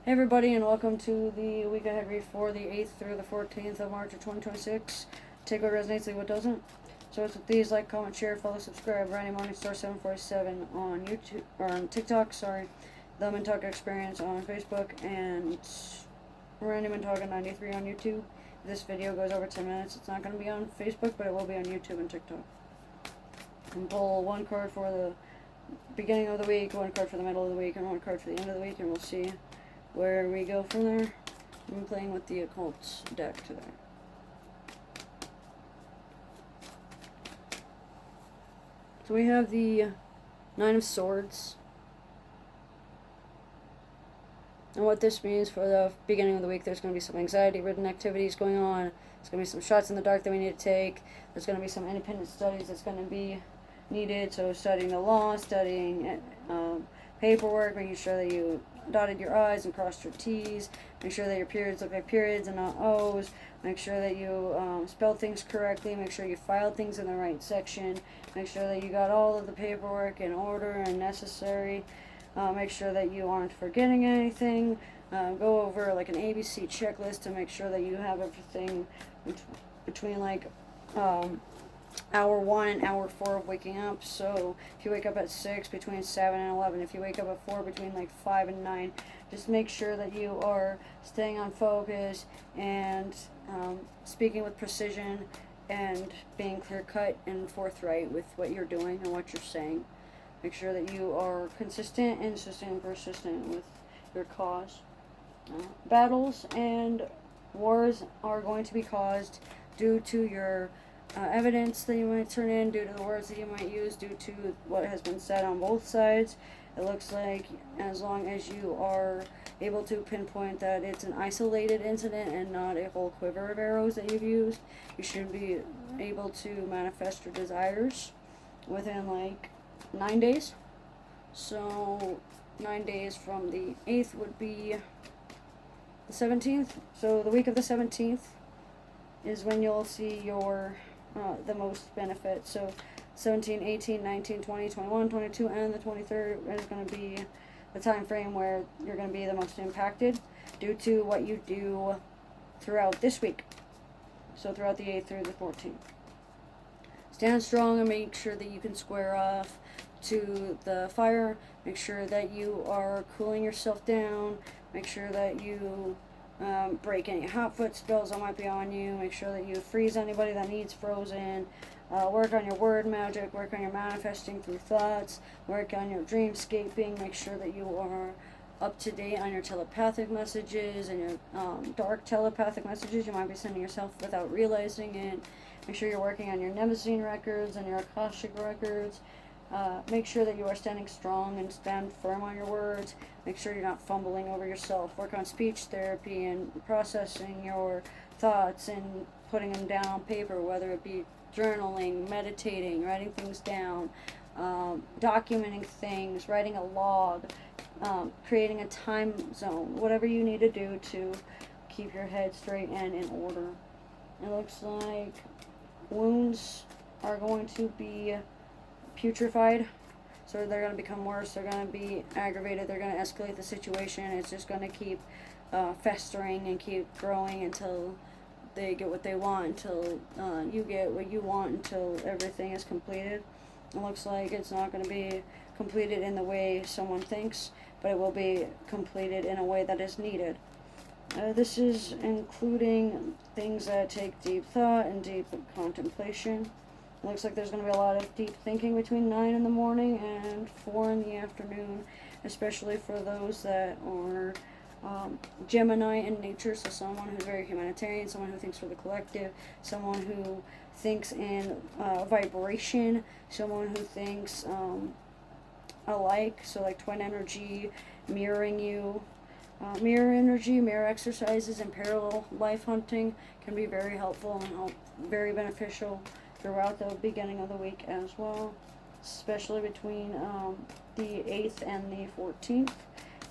Hey everybody, and welcome to the week ahead read for the 8th through the 14th of March of 2026. Take what resonates, leave what doesn't. So it's with these: like, comment, share, follow, subscribe. Randy Morningstar 747 on YouTube, or on TikTok, sorry. The Mintalk Experience on Facebook, and Randy Mintalk 93 on YouTube. If this video goes over 10 minutes, it's not going to be on Facebook, but it will be on YouTube and TikTok. And pull one card for the beginning of the week, one card for the middle of the week, and one card for the end of the week, and we'll see where we go from there. I'm playing with the Occult deck today. So we have the Nine of Swords. And what this means for the beginning of the week, there's going to be some anxiety-ridden activities going on. There's going to be some shots in the dark that we need to take. There's going to be some independent studies that's going to be needed. So studying the law, studying paperwork, making sure that you dotted your I's and crossed your T's. Make sure that your periods look like periods and not O's. Make sure that you spelled things correctly. Make sure you filed things in the right section. Make sure that you got all of the paperwork in order and necessary. Make sure that you aren't forgetting anything. Go over like an ABC checklist to make sure that you have everything between like hour 1 and hour 4 of waking up. So if you wake up at 6, between 7 and 11. If you wake up at 4, between like 5 and 9. Just make sure that you are staying on focus and speaking with precision and being clear-cut and forthright with what you're doing and what you're saying. Make sure that you are consistent, insistent, and persistent with your cause. Battles and wars are going to be caused due to your evidence that you might turn in, due to the words that you might use, due to what has been said on both sides. It looks like as long as you are able to pinpoint that it's an isolated incident and not a whole quiver of arrows that you've used, you should be able to manifest your desires within like 9 days. So 9 days from the 8th would be the 17th. So the week of the 17th is when you'll see your the most benefit. So 17, 18, 19, 20, 21, 22, and the 23rd is going to be the time frame where you're going to be the most impacted due to what you do throughout this week. So throughout the 8th through the 14th. Stand strong and make sure that you can square off to the fire. Make sure that you are cooling yourself down. Make sure that you break any hot foot spells that might be on you. Make sure that you freeze anybody that needs frozen. Work on your word magic. Work on your manifesting through thoughts. Work on your dreamscaping. Make sure that you are up to date on your telepathic messages and your dark telepathic messages you might be sending yourself without realizing it. Make sure you're working on your Nemesis records and your Akashic records. Make sure that you are standing strong and stand firm on your words. Make sure you're not fumbling over yourself. Work on speech therapy and processing your thoughts and putting them down on paper, whether it be journaling, meditating, writing things down, documenting things, writing a log, creating a time zone, whatever you need to do to keep your head straight and in order. It looks like wounds are going to be putrefied, so they're going to become worse, they're going to be aggravated, they're going to escalate the situation. It's just going to keep festering and keep growing until they get what they want, until you get what you want, until everything is completed. It looks like it's not going to be completed in the way someone thinks, but it will be completed in a way that is needed. This is including things that take deep thought and deep contemplation. It looks like there's going to be a lot of deep thinking between 9 in the morning and 4 in the afternoon, especially for those that are Gemini in nature, so someone who's very humanitarian, someone who thinks for the collective, someone who thinks in vibration, someone who thinks alike, so like twin energy, mirroring you. Mirror energy, mirror exercises, and parallel life hunting can be very helpful and very beneficial throughout the beginning of the week as well, especially between the 8th and the 14th.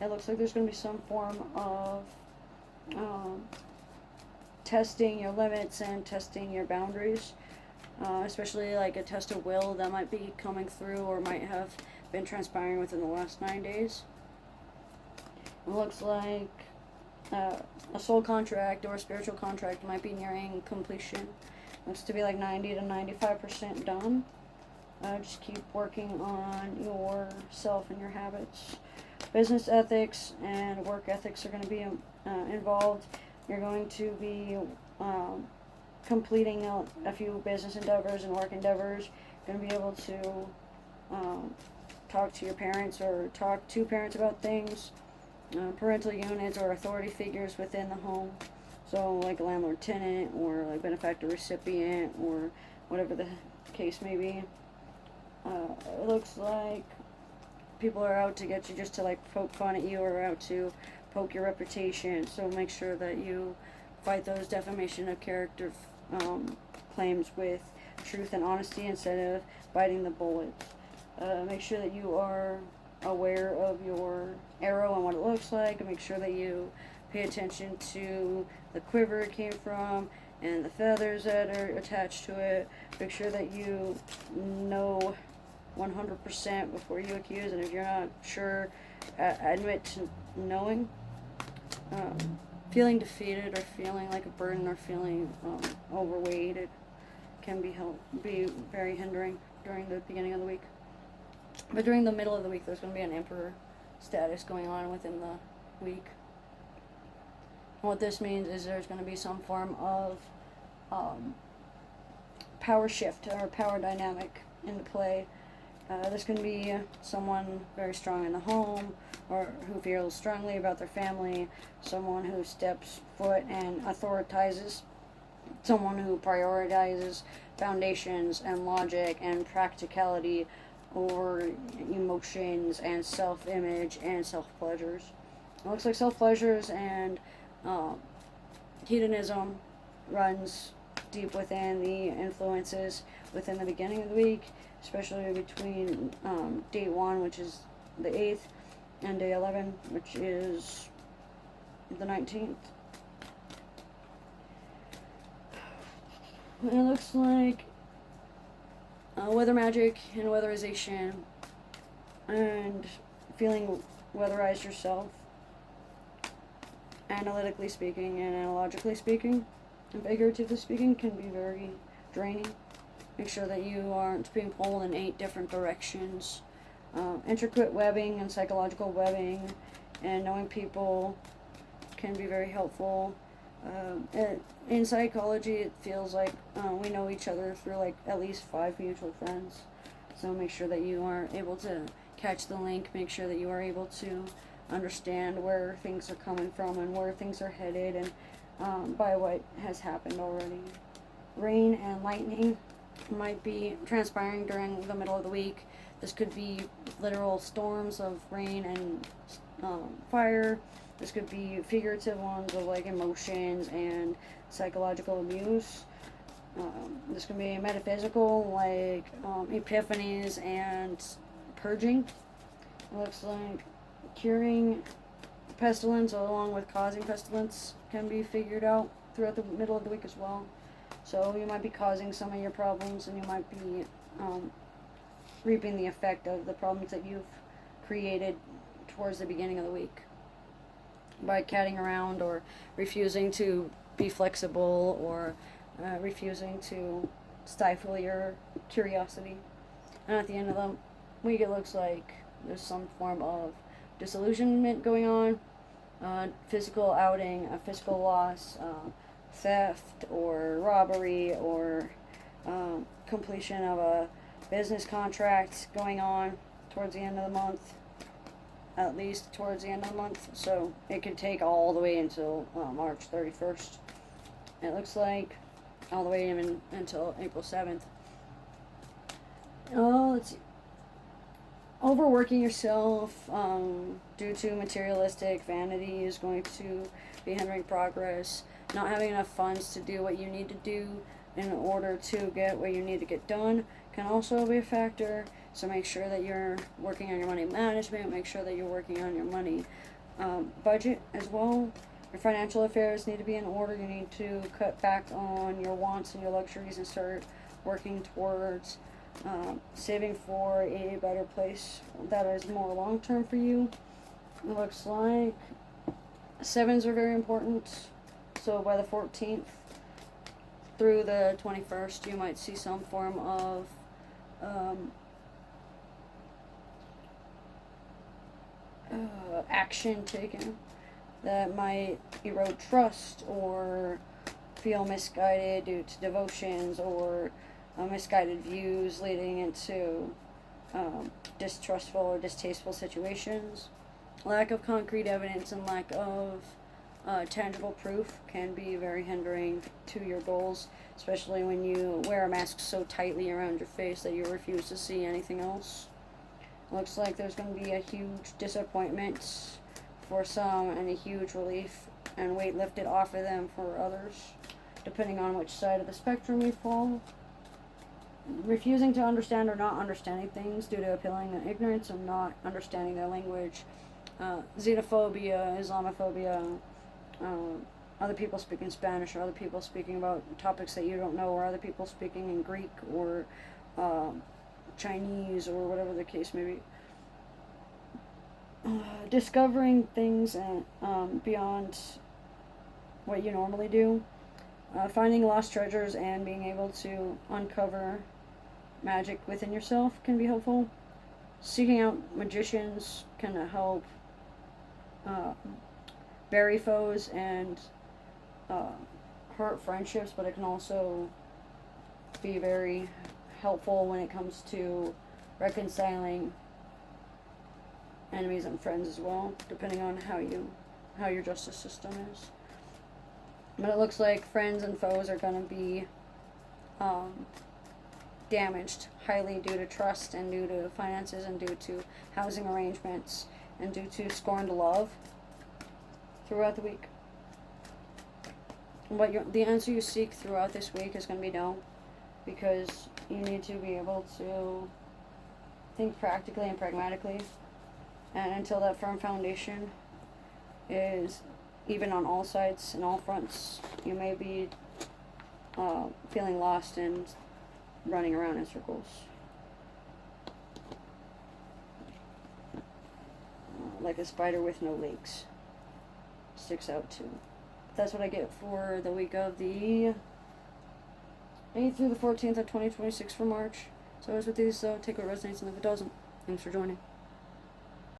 It looks like there's going to be some form of testing your limits and testing your boundaries, especially like a test of will that might be coming through or might have been transpiring within the last 9 days. It looks like a soul contract or a spiritual contract might be nearing completion. Looks to be like 90 to 95% done. Just keep working on yourself and your habits. Business ethics and work ethics are going to be involved. You're going to be completing a few business endeavors and work endeavors. You're going to be able to talk to your parents or talk to parents about things. Parental units or authority figures within the home. So like a landlord-tenant or like benefactor-recipient or whatever the case may be. It looks like people are out to get you just to like poke fun at you or out to poke your reputation. So make sure that you fight those defamation of character claims with truth and honesty instead of biting the bullet. Make sure that you are aware of your arrow and what it looks like, and make sure that you pay attention to the quiver it came from and the feathers that are attached to it. Make sure that you know 100% before you accuse, and if you're not sure, admit to knowing. Feeling defeated or feeling like a burden or feeling overweight, it can be very hindering during the beginning of the week. But during the middle of the week, there's going to be an emperor status going on within the week. And what this means is there's going to be some form of power shift or power dynamic into play. There's going to be someone very strong in the home or who feels strongly about their family, someone who steps foot and authoritizes, someone who prioritizes foundations and logic and practicality over emotions and self-image and self-pleasures. It looks like self-pleasures and hedonism runs deep within the influences within the beginning of the week, especially between day 1, which is the 8th, and day 11, which is the 19th. It looks like weather magic and weatherization and feeling weatherized yourself, analytically speaking and analogically speaking and figuratively speaking, can be very draining. Make sure that you aren't being pulled in 8 different directions. Intricate webbing and psychological webbing and knowing people can be very helpful. In psychology, it feels like we know each other through like at least 5 mutual friends. So make sure that you are able to catch the link. Make sure that you are able to understand where things are coming from and where things are headed, and by what has happened already. Rain and lightning might be transpiring during the middle of the week. This could be literal storms of rain and fire. This could be figurative ones of like emotions and psychological abuse. This could be metaphysical, like epiphanies and purging. It looks like curing pestilence along with causing pestilence can be figured out throughout the middle of the week as well. So you might be causing some of your problems, and you might be reaping the effect of the problems that you've created towards the beginning of the week by catting around or refusing to be flexible or refusing to stifle your curiosity. And at the end of the week, it looks like there's some form of disillusionment going on, physical outing, a physical loss, theft or robbery or completion of a business contract going on towards the end of the month, at least towards the end of the month. So it could take all the way until March 31st. It looks like all the way even until April 7th. Let's see. Overworking yourself due to materialistic vanity is going to be hindering progress. Not having enough funds to do what you need to do in order to get what you need to get done can also be a factor. So make sure that you're working on your money management. Make sure that you're working on your money budget as well. Your financial affairs need to be in order. You need to cut back on your wants and your luxuries and start working towards saving for a better place that is more long-term for you. It looks like sevens are very important. So by the 14th through the 21st, you might see some form of action taken that might erode trust or feel misguided due to devotions or misguided views leading into distrustful or distasteful situations. Lack of concrete evidence and lack of tangible proof can be very hindering to your goals, especially when you wear a mask so tightly around your face that you refuse to see anything else. Looks like there's going to be a huge disappointment for some and a huge relief and weight lifted off of them for others, depending on which side of the spectrum you fall. Refusing to understand or not understanding things due to appealing to ignorance and not understanding their language. Xenophobia, Islamophobia, other people speaking Spanish or other people speaking about topics that you don't know, or other people speaking in Greek or Chinese or whatever the case may be. Discovering things beyond what you normally do. Finding lost treasures and being able to uncover magic within yourself can be helpful. Seeking out magicians can help bury foes and hurt friendships, but it can also be very helpful when it comes to reconciling enemies and friends as well, depending on how your justice system is. But it looks like friends and foes are going to be damaged highly due to trust and due to finances and due to housing arrangements and due to scorned love throughout the week. But the answer you seek throughout this week is going to be no, because you need to be able to think practically and pragmatically, and until that firm foundation is even on all sides and all fronts, you may be feeling lost and running around in circles. Like a spider with no legs. Sticks out too. That's what I get for the week of the 8th through the 14th of 2026 for March. So as with these, take what resonates and leave it doesn't. Thanks for joining.